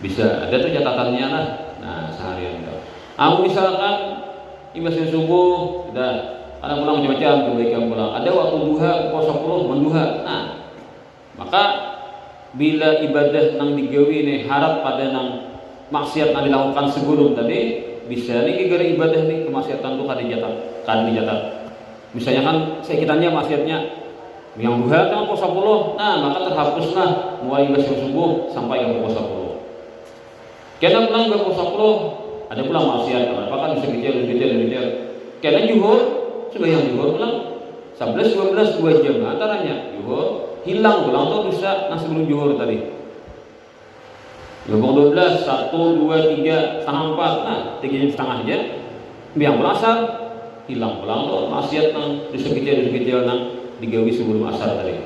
bisa ada tuh catatannya lah. Nah seharian itu. Misalkan ibadah subuh, ada pulang macam-macam kebaikan pulang. Ada waktu duha pukul 10 menduha. Nah maka bila ibadah nang digawi nih harap pada nang maksiat nang dilakukan sebelum tadi bisa nih gara ibadah nih kemaksiatan tuh kan dicatat. Misalnya kan sekitarnya maksiatnya yang duha kan pukul 10. Nah maka terhapuslah mulai ibadah subuh sampai ke pukul 10. Karena pulang ke pukul 10 ada pulang maksiat, apakah bisa kecil. Karena zuhur sebayang zuhur pulang 11, 12, 2 jam antaranya zuhur hilang pulang tuh bisa nah sebelum zuhur tadi. Pukul 12, 1, 2, 3, setengah 4, nah 3 jam setengah aja. Biang pulang asar hilang pulang tuh maksiat nang bisa kecil nang digawi sebelum asar tadi.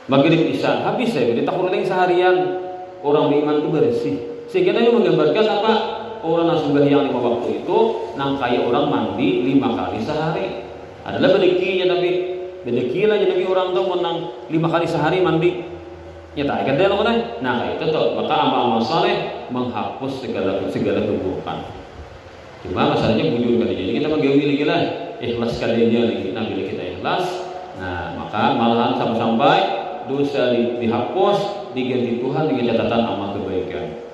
Maghrib isya habis ya, jadi takut yang seharian orang beriman itu bersih. Sehingga ini menggambarkan apa? Orang yang sembahyang 5 waktu itu nang kayak orang mandi 5 kali sehari. Adalah bedekinya Nabi. Bedeki lah jadi orang tuh menang 5 kali sehari mandi. Ya tak ada loh kan? Nah itu tuh maka amal-amal saleh menghapus segala keburukan. Cuma masalahnya bujur kali jadi kita menggawi lagi lah ikhlas kalinya lagi. Nah bila kita ikhlas, nah maka malahan sampai dosa dihapus diganti Tuhan dengan catatan amal kebaikan.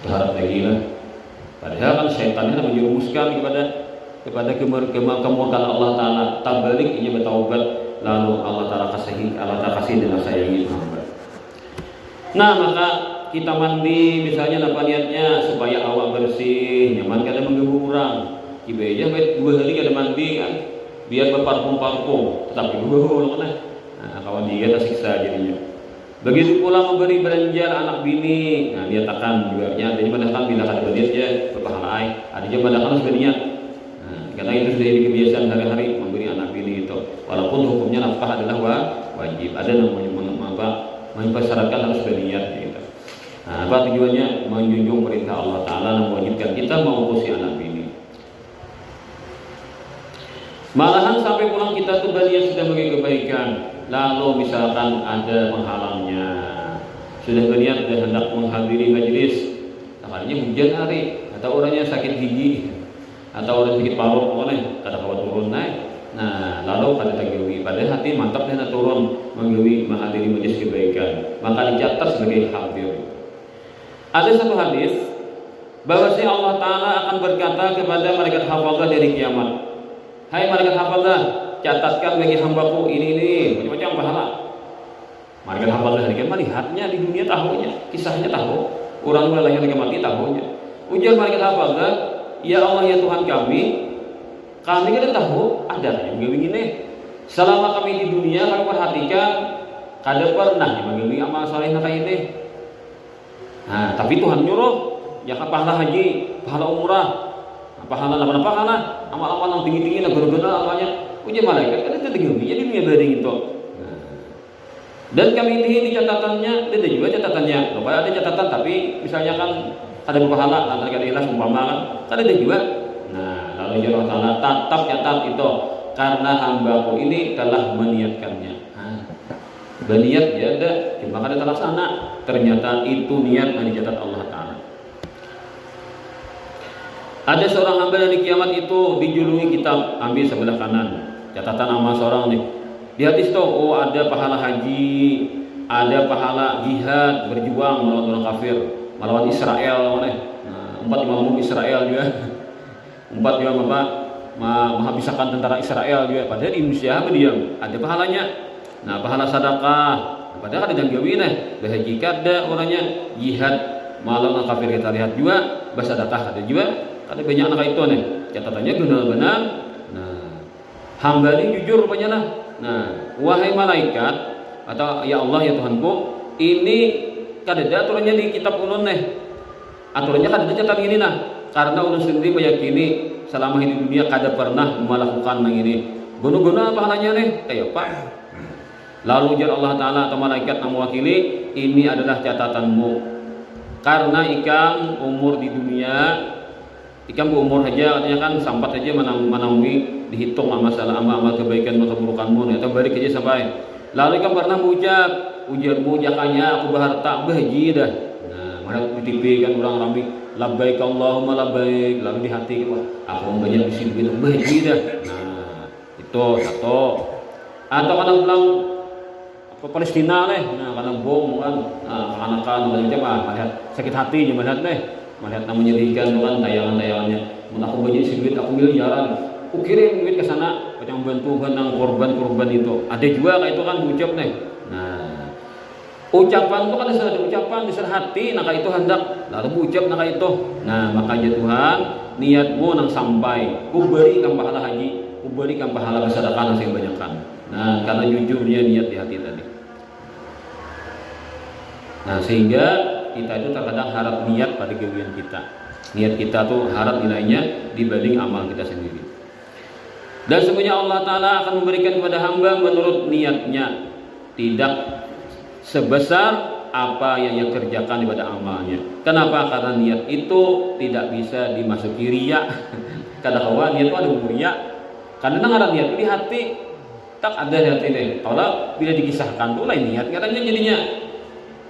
Berharap lagi lah. Padahal kan syaitan itu menjerumuskan kepada kemurkaan Allah Taala. Tabalik ia bertaubat lalu Allah Taala kasih dan sayangi hamba. Nah maka kita mandi misalnya apa niatnya supaya awak bersih, nyaman kada mengganggu orang. Ibadah baik 2 hari kada mandi kan, biar berparfum tetapi dulu mana. Nah kawan dia tersiksa jadinya. Begitu pula memberi beranjal anak bini. Nah dia takkan juga ada padahal bila kada berniat ya berpahala ada juga padahal harus berniat. Nah karena itu sudah jadi kebiasaan hari-hari memberi anak bini itu. Walaupun hukumnya nafkah adalah wajib. Ada namanya mempersyaratkan harus berniat gitu. Nah apa tujuannya? Menjunjung perintah Allah Taala yang mewajibkan kita mengurusi anak bini. Malahan sampai pulang kita tuh berniat sudah bagi kebaikan. Lalu misalkan ada penghalangnya, sudah berniat dan hendak menghadiri majelis, namanya hujan hari, atau orangnya sakit gigi, atau orang sakit paru, pokoknya kada kawan turun naik. Nah, lalu kada tanggawi, pada hati mantap dan turun menggawi menghadiri majelis kebaikan, maka dicatat sebagai hadir. Ada satu hadis bahwasanya Allah Taala akan berkata kepada malaikat hafazah dari kiamat, hai malaikat hafazah, catatkan bagi hambaku ini macam-macam pahala. Malaikat hafazah ini kan melihatnya di dunia tahunya, kisahnya tahu, orang mulai lahir hingga mati tahunya. Ujar malaikat hafazah, ya Allah ya Tuhan kami kan tahu ada yang begini nih. Selama kami di dunia kami perhatikan kada pernah menggawi amal saleh kayak ini. Nah, tapi Tuhan nyuruh ya pahala haji, pahala umrah, pahala apa amal-amal yang tinggi-tinggi lah berbeda amalnya. Ujar malaikat kan itu tinggi jadi dunia bading itu. Dan kami ini catatannya ada juga catatannya. Kalau ada catatan tapi misalnya kan ada berpahala antara kada ikhlas umpama kan ada juga. Nah, lalu Allah Taala tetap catat itu karena hambaku ini telah meniatkannya. Berniat ya ada, cuma kada terlaksana. Ternyata itu niat yang dicatat Allah Taala. Ada seorang hamba dari kiamat itu dijulungi kitab, ambil sebelah kanan. Catatan amal seorang nih. Di hadis itu ada pahala haji, ada pahala jihad, berjuang melawan orang kafir, melawan Israel mana? Nah, 4 imam Israel juga. 4 imam apa? menghabiskan tentara Israel juga, padahal di Indonesia diam ada pahalanya. Nah, pahala sedekah padahal ada gawin bahagia kada orangnya jihad malam kafir kita lihat juga bahasa sedekah ada juga ada banyak anak itu nih catatannya benar-benar. Nah, hamba ini jujur rupanya lah. Nah, wahai malaikat atau ya Allah ya Tuhanku, ini kada ada aturannya di kitab ulun nih. Aturannya kada ada catatan ini nah. Karena ulun sendiri meyakini selama hidup dunia kada pernah melakukan yang ini. Guna-guna pahalanya nih kayak Pak. Lalu ujar Allah Ta'ala atau malaikat yang mewakili, ini adalah catatanmu. Karena ikam umur di dunia, ikam umur saja katanya kan sampai saja menaungi dihitung masalah amal kebaikan atau keburukanmu atau balik aja sampai. Lalu ikam pernah ujarmu jakanya aku berharta bahagia dah. Nah, mana di TV kan orang ramai labbaik Allahumma labbaik, lalu di hati wah aku banyak di sini gitu bahagia dah. Nah, itu satu. Atau kadang bilang ke Palestina nah karena bom kan, anak-anak macam melihat sakit hati melihat melihat menyedihkan kan tayangan-tayangannya. Aku banyak duit, aku miliaran, aku kirim duit ke sana, macam bantuan yang korban-korban itu. Ada juga kayak itu kan ucap Nah, ucapan itu kan ada ucapan di hati, nah itu hendak lalu ucap nah itu. Nah, makanya Tuhan niatmu nang sampai, ku berikan pahala haji, ku berikan pahala bersedekah nang sing banyakkan. Nah, karena jujur dia niat di hati tadi. Nah, sehingga kita itu terkadang harap niat pada gawian kita. Niat kita tuh harap nilainya dibanding amal kita sendiri. Dan sebenarnya Allah Ta'ala akan memberikan kepada hamba menurut niatnya, tidak sebesar apa yang ia kerjakan daripada amalnya. Kenapa? Karena niat itu tidak bisa dimasuki riya. Kadang-kadang niat itu ada riya. Karena ada niat di hati, tak ada hati deh. Kalau bila dikisahkan tuh lain niat, katanya jadinya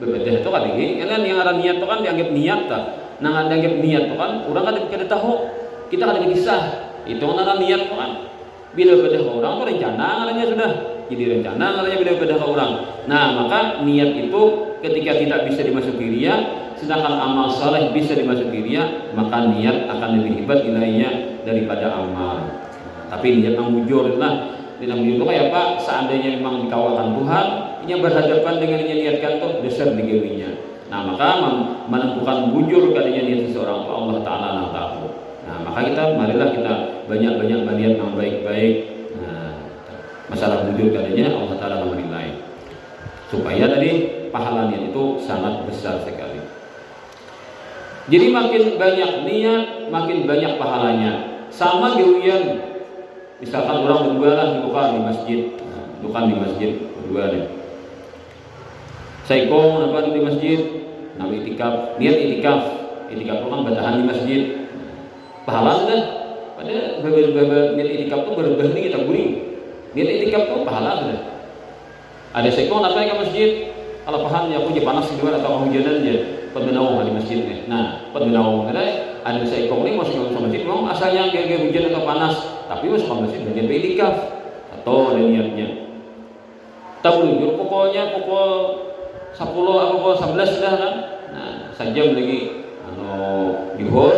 berbeda itu kan ini. Karena yang ada niat itu kan dianggap niat tak. Nah, dianggap niat itu kan orang kan tidak tahu. Kita kan kisah. Itu kan ada niat itu kan. Bila beda ke orang itu rencana katanya sudah. Jadi rencana katanya bila beda ke orang. Nah, maka niat itu ketika tidak bisa dimasuki riya, sedangkan amal saleh bisa dimasuki riya, maka niat akan lebih hebat nilainya daripada amal. Tapi niat yang mujur itulah. Tidak begitu kayak Pak, seandainya memang dikawakan Tuhan, yang berhadapan dengan yang niatkan itu besar digawinya. Nah, maka menentukan bujur kalinya niat seseorang itu Allah Ta'ala yang tahu. Nah, maka marilah kita banyak-banyak melihat yang baik-baik. Nah, masalah bujur kalinya Allah Ta'ala akan menilai. Supaya tadi pahala niat itu sangat besar sekali. Jadi makin banyak niat, makin banyak pahalanya. Sama gawian. Misalkan orang berdua lah bukan di masjid, berdua nih. Saiko apa di masjid, nama itikaf, niat itikaf itu kan bertahan di masjid. Pahala sudah. Pada niat itikaf itu berbahni kita guring. Niat itikaf itu pahala sudah. Ada saiko apa ke masjid, kalau paham ya aku panas di luar atau hujanan aja, pengenau di masjid nih. Nah, pengenau ada saiko ini masuk ke masjid, memang asalnya gaya hujan atau panas. Tapi masuk masjid bagian itikaf atau ada niatnya. Tablujur pokoknya pukul 10 atau pukul 11 sudah kan. Nah, sajam lagi juhur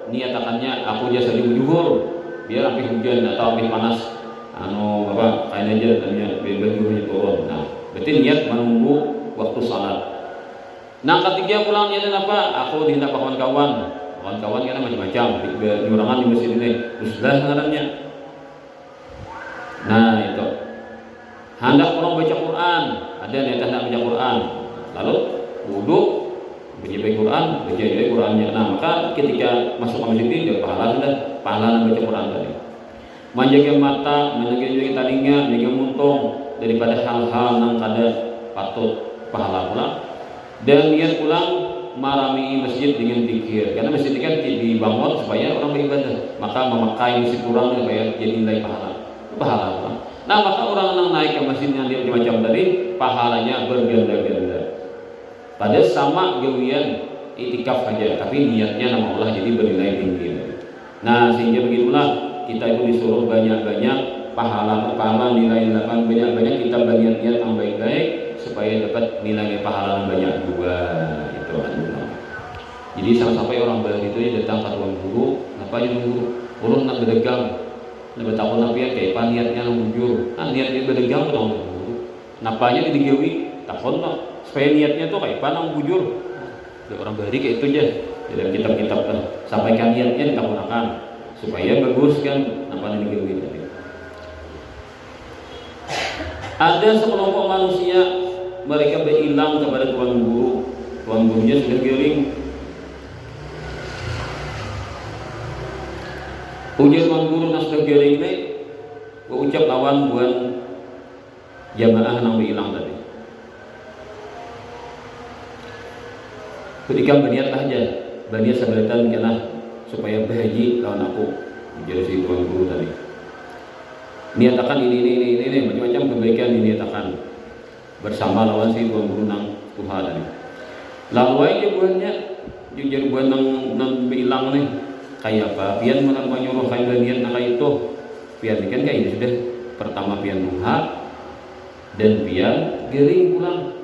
niat akannya aku jasa di juhur biar sampai hujan atau sampai panas kain aja namanya biar bajunya turun. Nah, berarti niat menunggu waktu salat. Nah, ketiga pulang niatnya apa? Aku dihendak kawan-kawan karena macam-macam nyurangan di masjid ini uslah ngarannya. Nah, itu hendak orang baca Quran, ada niat hendak baca Quran, lalu wudhu baca Quran, baca Qurannya. Nah, maka ketika masuk ke masjid ini dia pahala baca Quran tadi. Menjaga mata, menjaga telinga, menjaga muntung daripada hal-hal yang kada patut pahala pula. Dan niat pulang marami masjid dengan zikir, karena masjid kan dibangun supaya orang beribadah, maka memakai masjid kurang supaya jadi nilai pahala. Nah, maka orang yang naik ke masjid yang dia macam tadi pahalanya berganda-ganda. Padahal sama gawian itikaf saja, tapi niatnya nama Allah jadi bernilai tinggi. Nah, sehingga begitulah kita itu disuruh banyak-banyak pahala nilai banyak-banyak kita berniat-niat yang baik-baik supaya dapat nilai pahala yang banyak juga. Jadi sampai orang baru itu datang ke tuan guru, apa aja guru nak berdagang, Lebih tahu napi kayak apa niatnya bujur. Nah niatnya berdegang tuh bujur. Napanya digawi takon no. Supaya niatnya tuh kayak apa bujur. Ada orang bari kayak itu aja. Dalam kitab-kitab kan sampaikan niatnya ditakunakan supaya bagus kan napanya digawi tadi. Ada sekelompok manusia mereka berhilang kepada tuan guru. Tuan gurunya sudah giring. Ujian tuan guru nas sudah giring ini ucap lawan buat jamaah yang berhilang tadi. Ketika berniat aja, berniat sabaritan kena supaya berhaji lawan aku. Jadi si tuan guru tadi. Niatakan ini macam-macam kebaikan diniatakan bersama lawan si tuan guru nang Tuhan tadi. Lalu aja buahnya jujur buah nang berhilang nih kayak apa? Pian menyuruh kayak niat nang kayak itu. Pian kan kayak ini sudah pertama pian duha dan pian giring pulang.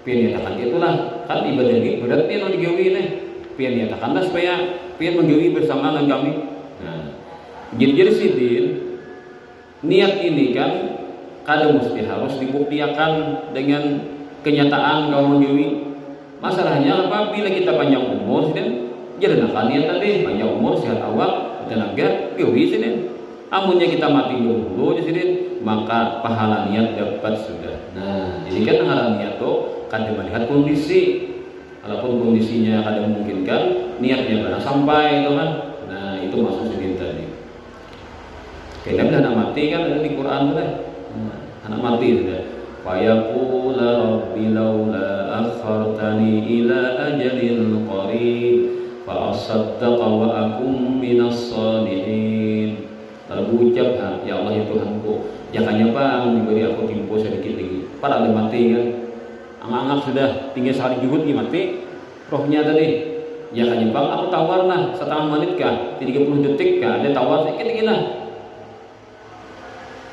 Pian nyatakan itulah kan ibadah ini berat pian mau digawi nih. Pian nyatakanlah supaya pian menggawi bersama dengan kami. Nah, jadi sidin niat ini kan kadang mesti harus dibuktikan dengan kenyataan kau menggawi. Masalahnya apabila kita panjang umur dan jadi nakal niat tadi panjang umur sehat awal tenaga gawi sidin. Amunnya kita mati dulu sidin maka pahala niat dapat sudah. Nah, jadi kan pahala niat tuh kadang melihat kondisi. Walaupun kondisinya kadang memungkinkan, niatnya barang sampai itu kan. Nah, itu maksud sidin tadi. Kayaknya anak mati kan ada di Quran kan. Anak mati sudah. Fayaqula rabbi laula akhartani ila ajalin qarib fa asaddaqa wa akum minas salihin. Lalu ucap, ya Allah ya Tuhanku, jangannya bang diberi aku tempo sedikit lagi. Pada ada mati kan, anggap sudah tinggal sehari juhud mati, rohnya tadi. Jangannya bang aku tawar lah setengah menit kah, 30 detik kah, ada tawar sedikit lagi lah.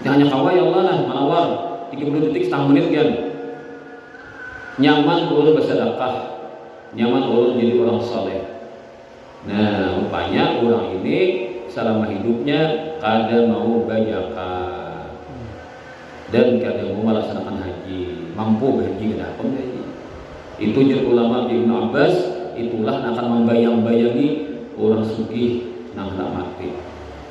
Jangannya kawal ya Allah lah, menawar 30 detik setengah menit kan. Nyaman ulun bersedekah, nyaman ulun jadi orang saleh. Nah, rupanya orang ini selama hidupnya kadang mau banyakan dan kadang mau melaksanakan haji, mampu berhaji kenapa haji. Itu jadi ulama Ibnu Abbas itulah akan membayang-bayangi orang sugih nang hendak mati.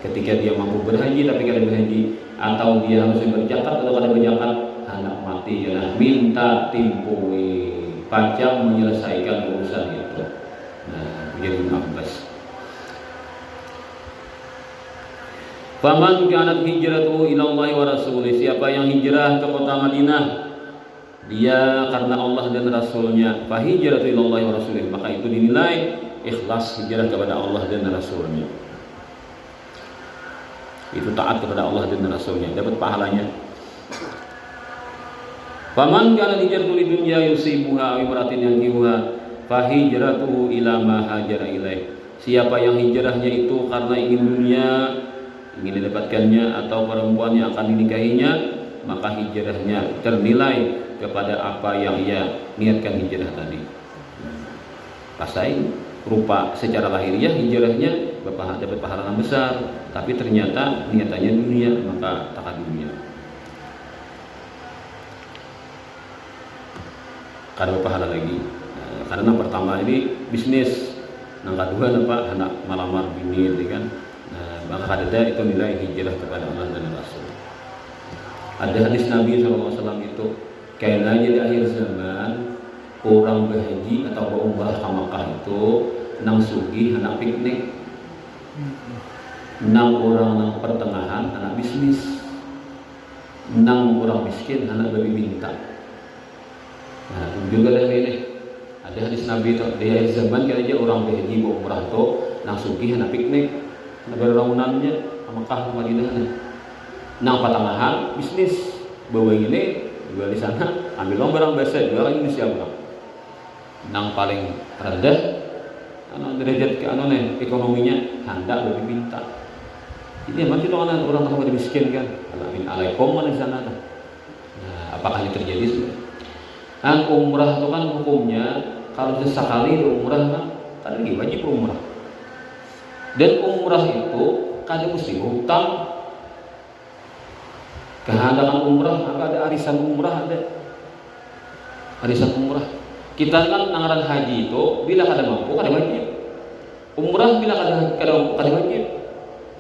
Ketika dia mampu berhaji tapi kada berhaji atau dia harus berzakat atau kada berzakat hendak mati ya minta timpui pajak menyelesaikan urusan itu. Nah, jadi Ibnu Abbas. Faman kanat hijratuhu ila Allah wa rasulih, siapa yang hijrah ke kota Madinah dia karena Allah dan Rasulnya, fa hijratu ila Allah wa rasulih, maka itu dinilai ikhlas hijrah kepada Allah dan Rasulnya. Itu taat kepada Allah dan Rasulnya, dapat pahalanya. Faman kanat hijratuhu lidunya yusibuha wa imratin yankihuha fa hijratuhu ila ma hajara ilaih. Siapa yang hijrahnya itu karena ingin dunia, ingin didapatkannya atau perempuan yang akan dinikahinya, maka hijrahnya ternilai kepada apa yang ia niatkan hijrah tadi. Pasai rupa secara lahiriah hijrahnya dapat pahala yang besar, tapi ternyata niatannya dunia, maka takkan dunia. Kada pahala lagi. Nah, karena pertama ini bisnis, yang kedua apa anak malamar bini kan. Maka ada itu nilai hijrah kepada Allah dan Rasul. Ada hadis Nabi SAW itu kayaknya di akhir zaman orang berhaji atau berumrah ke Makkah itu nang sugih anak piknik, nang orang nang pertengahan anak bisnis, nang orang miskin anak babi minta. Nah juga dari ini ada hadis Nabi itu di akhir zaman kayaknya orang berhaji berumrah itu nang sugih anak piknik. Negara bangunannya Mekah Madinah nang patangahan bisnis bawa ini jual di sana ambil barang biasa jual lagi di siapa nang paling rendah derajat ke ekonominya hendak lebih minta. Ini macam itu orang orang miskin kan alaikum mana di sana. Nah, apakah ini terjadi sudah? Nah, umrah itu kan hukumnya kalau sesekali umrah kan lagi wajib umrah. Dan umrah itu kadang mesti hutang kehendakan umrah, maka ada arisan umrah, ada arisan umrah. Kita kan anggaran haji itu bila kada mampu kada wajib. Umrah bila kada wajib.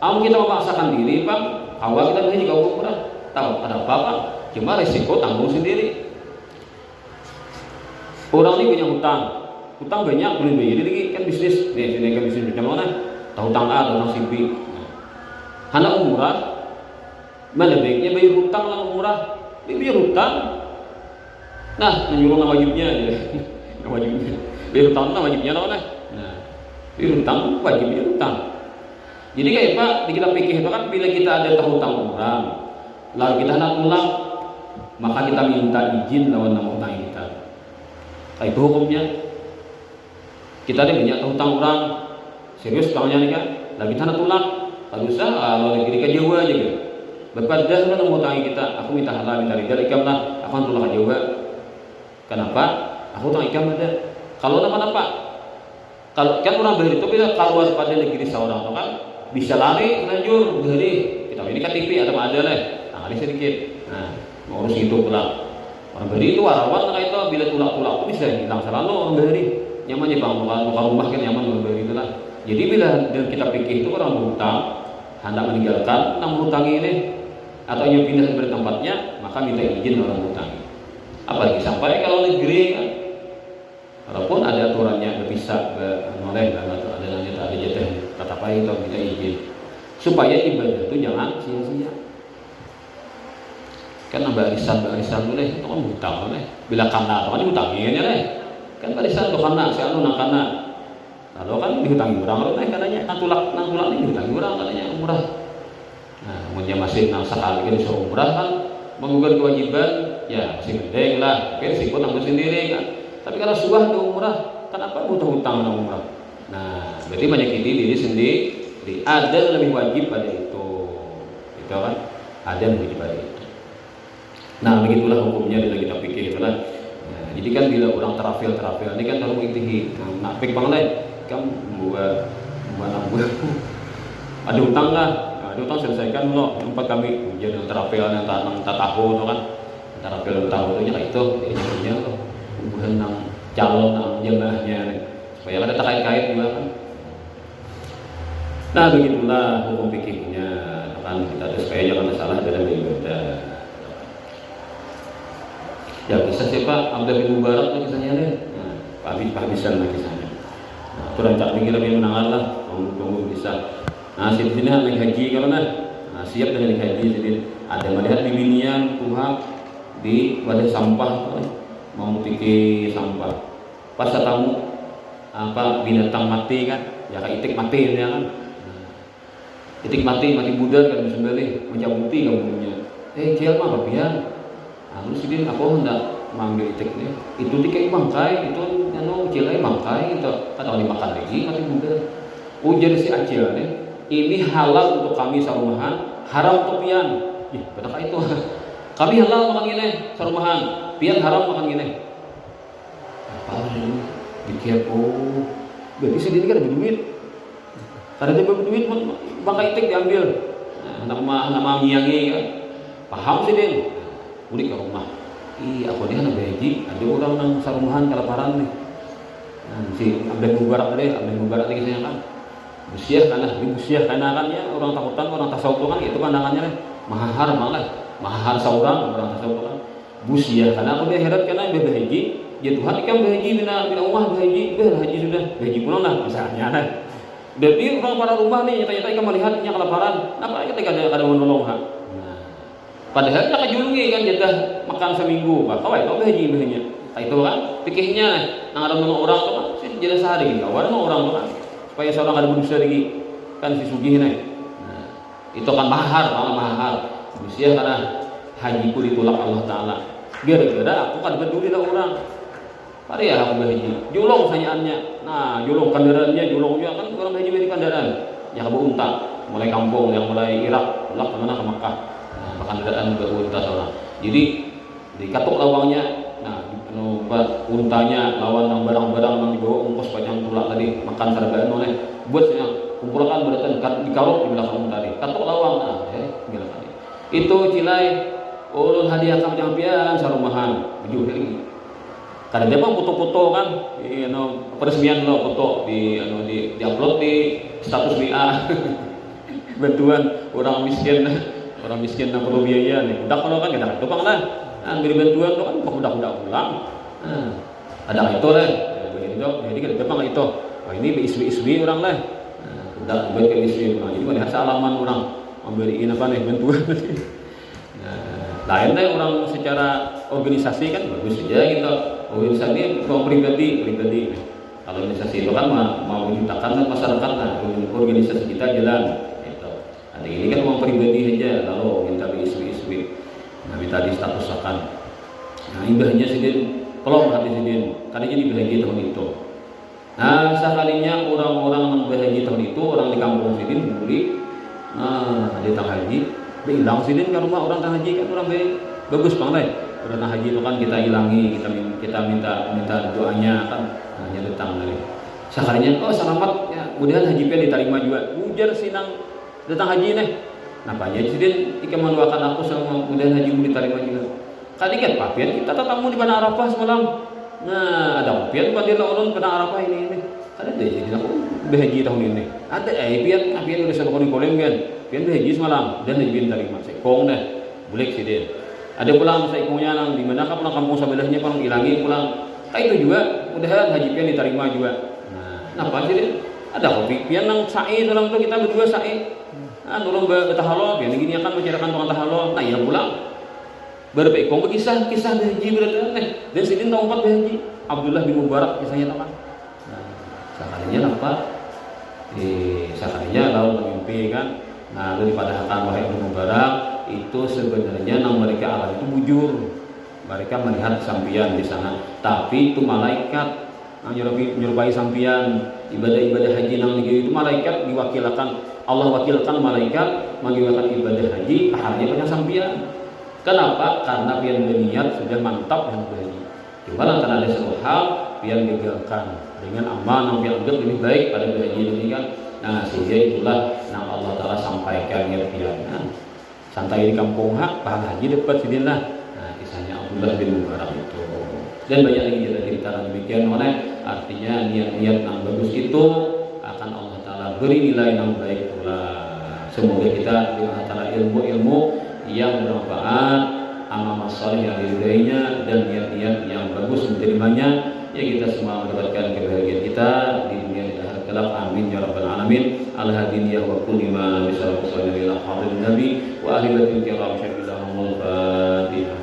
Am kita memaksakan diri, Pak, awal kita berhaji ke umrah, tahu ada apa-apa, cuma risiko tanggung sendiri. Orang ini punya hutang banyak belum bayar, jadi kan bisnis, nih sini kan bisnis macam mana? Tahu hutang A, hutang C, B. Hana umrah, mana baiknya bayar hutang lah umrah, bayar hutang. Nah, menyuruh nama wajibnya aja, nama wajibnya, bayar hutang nama wajibnya mana? Nah, bayar hutang wajibnya hutang. Jadi kayak Pak, di kita pikir itu kan bila kita ada hutang orang, lalu kita nak pulang, maka kita minta izin lawan nama hutang kita. Itu hukumnya. Kita ada banyak hutang orang, serius hutangnya nih kan, lagi kita nak pulang, kalau usah, kalau negeri ke Jawa aja kan. Berpadah lah nama hutang kita, aku minta halal, minta ridal ikam lah, aku akan tolak ke Jawa. Kenapa? Aku hutang ikam ada. Kalau apa? Kalau kan orang bahari itu bila keluar pada negeri seorang kan bisa lari lanjut bahari. Kita ini KTP ada lah, lari sedikit. Nah, mau urus itu pulang. Orang bahari itu warawan lah itu bila tulak itu bisa hilang selalu orang bahari. Nyamannya bang muka rumah kan nyaman orang bahari itulah. Jadi bila kita pikir itu orang berhutang hendak meninggalkan nama hutang ini atau yang pindah dari tempatnya, maka minta izin orang hutang. Apalagi sampai kalau negeri kan. Walaupun ada aturannya bisa boleh atau ada jatah kata apa itu minta izin supaya ibadah itu jangan sia-sia. Kan barisan boleh itu kan hutang boleh. Bila kana kan hutangnya deh. Kan barisan tuh kana si anu nak kana. Lalu kan dihutangi orang kalau katanya nang tulak ini dihutangi orang katanya umrah. Nah, dia masih nang sekali kan disuruh umrah kan menggugurkan kewajiban ya masih penting lah. Oke, risiko tanggung sendiri kan. Tapi kalau sudah ke umrah, kenapa butuh hutang dengan umrah? Nah, berarti banyak diri sendiri ada lebih wajib pada itu, itu kan? Ada yang wajib pada itu. Nah, begitulah hukumnya bila kita pikir itulah. Nah, jadi kan bila orang terafil ini kan harus mengikuti. Nah, pikir banget kan buat ada hutang lah, ada hutang selesaikan loh. Tempat kami ujian terafil yang tak tahu itu kan, terafil tahu itu kayak itu, ya loh. Kemudian calon jemaahnya supaya ada terkait-kait juga kan. Nah begitulah hukum fikihnya kan kita supaya jangan salah dalam ibadah. Ya kisah siapa Abdullah bin Mubarak kisahnya deh. Nah, habis-habisan kisahnya. Nah, itu rancak mikir lebih menangan lah, tunggu bisa. Nah sini naik haji kalau nah siap dengan haji jadi ada melihat di binian Tuhan di wadah sampah. Mau pikir sampah pas tamu apa binatang mati kan ya kayak itik mati ya kan itik mati budan kan sembelih mencabuti kamunya kial mah babian terus ini aku hendak mengambil itiknya itu dikai bangkai itu anu cilai bangkai itu kan kalau dimakan lagi mati budan ujar si acil nih ini halal untuk kami sarumahan haram untuk pian benar itu kami halal makan ini sarumahan pian haram makan gini apa ini pikir berarti sendiri kan ada duit karena dia berduit bangkai itik diambil nama ngiangi kan paham sih dia udah ke rumah aku dia anak haji ada orang yang sarumahan kelaparan nih si Abdul Mubarak tadi kisahnya kan busiah karena kan ya orang takutan orang tasawuf kan itu pandangannya nih mahar seorang orang tasawuf kan busiah karena aku dia heran karena dia berhaji ya Tuhan ikan berhaji bina rumah berhaji sudah berhaji pulang lah misalnya kan berarti orang para rumah nih nyata-nyata ikan melihatnya kelaparan kenapa kita kada menolong ha nah padahal kita kejulungi kan jatah makan seminggu pak kawai kau berhaji itu kan pikirnya nang ada orang tuh kan sih jelas sehari gitu kawan orang tuh kan supaya seorang ada berdosa lagi kan si sugih nih nah itu kan mahar busiah karena hajiku ditolak Allah Ta'ala gara-gara aku kan peduli lah orang hari ya aku berhaji julung sanyaannya nah julung kendaraannya julungnya kan orang haji beri kendaraan yang berunta mulai kampung yang mulai Irak pulang kemana ke Makkah nah kendaraan berunta seorang jadi dikatuk lawangnya nah untanya lawan yang barang-barang yang dibawa ongkos panjang tulak tadi makan serabaan oleh buat kumpulkan beratan dikarut di belakang tadi katuk lawang nah bilang tadi Itu cilai ulun hadiah kam campian sarumahan baju lagi. Karena dia mah foto-foto kan, peresmian lo foto di upload di status WA. Bantuan orang miskin yang perlu biaya nih. Udah kalau kan kita tupang lah. Beri bantuan lo kan udah pulang. Ada itu lah. Jadi kita tupang itu. Oh ini iswi orang lah. Udah buat ke iswi orang. Jadi pada alaman orang memberiin apa nih bantuan. Lain deh orang secara organisasi kan bagus saja gitu. Organisasi kalau pribadi. Kalau organisasi itu kan mau menciptakan masyarakat, nah organisasi kita jalan. Gitu. Nah, ini kan uang pribadi aja, lalu minta di iswi, nah, minta di statusakan. Nah imbahnya sidin, pelong hati sidin, tadi jadi bahagia tahun itu. Nah sekalinya orang-orang yang bahagia tahun itu orang di kampung sidin beli, nah di tang haji, hilang sidin ke rumah orang tang haji kan orang bagus banget. Udah haji itu kan kita hilangi, kita minta doanya kan, hanya datang dari. Sekalinya, selamat ya, mudahan haji pian diterima juga. Ujar sinang datang haji nih. Napanya sidin jika mendoakan aku sama mudahan haji diterima juga. Kali kan papian kita tetamu di Bana Arafah semalam. Nah, ada papian pada ulun Bana Arafah ini. Ada deh jadi aku berhaji tahun ini. Ada pian udah sama koleng kan. Pian berhaji semalam dan haji diterima. Sekong deh. Boleh sidin. Ada pulang seikungnya nang di mana kan pulang kampung sebelahnya pulang hilangi pulang. Kayak itu juga mudahan haji pian diterima juga. Nah, kenapa sih? Ada kopi pian nang sa'i dalam tuh kita berdua sa'i. Nah, nulung bertahalo pian gini akan menceritakan tukang tahalo. Nah, ya pulang. Berpeikong kisah haji berarti dan sidin tahu 4 haji. Abdullah bin Mubarak kisahnya apa? Nah, sakalinya apa? Sakalinya lalu mimpi kan. Nah, lalu dipadahkan wahai bin Mubarak itu sebenarnya nama mereka Allah itu bujur. Mereka melihat sampian di sana, tapi itu malaikat nyerupai sampian ibadah haji nang itu malaikat diwakilkan Allah wakilkan malaikat mengiwakan ibadah haji pahalanya banyak sampian. Kenapa? Karena pian berniat sudah mantap dan berhaji. Cuma lantaran ada satu hal pian gagalkan dengan amal yang pian anggap lebih baik pada berhaji ini kan. Nah sehingga itulah yang Allah Taala sampaikan ya pian. Santai di kampung pahala haji dapat sidinlah. Nah kisahnya Abdullah bin Mubarak itu dan banyak lagi cerita demikian oleh artinya niat-niat yang bagus itu akan Allah Taala beri nilai yang baik pula. Semoga kita di antara ilmu-ilmu yang bermanfaat, amal saleh yang diridainya dan niat-niat yang bagus menerimanya ya kita semua mendapatkan kebahagiaan kita di dunia dan akhirat kelak. Amin ya rabbal alamin. Al-hadiniyah wa kulli ma bisalamu ila hadirin nabi wa ahli baitil kiram syahidahumul fatihah.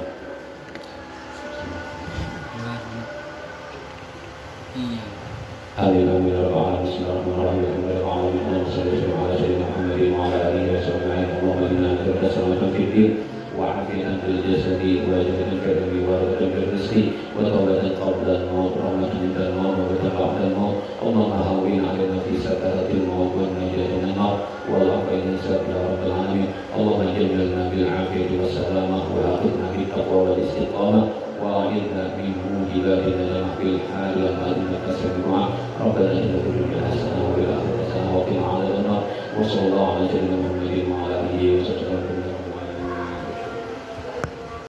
Amin amin ya rabbal alamin. Bismillahirrahmanirrahim. Sallallahu ala sayyidina Muhammadin wa ala alihi wa sahbihi. Allahumma inna nas'aluka salamatan fid din wa afiyatan fil jasadi wa jannatan fil qalbi wa rizqan fil rizqi wa tawbatan qabla al-maut wa rahmatan inda al-maut wa rizqan ba'da al-maut. Allahumma hawwin 'alaina fi sakaratil maut wa najina min an-nar wal 'afwa insya ya rabbal alamin. Allahumma jannilna bil 'afiyati was salamah wa aqimna bit taqwa wal istiqamah wa a'idna min mujibatin najah fil hal wal mal innaka sami'un. Rabbana atina fid dunya hasanah wa fil akhirati hasanah wa qina 'adzaban nar. Wa sallallahu ala sayyidina Muhammadin wa ala alihi wa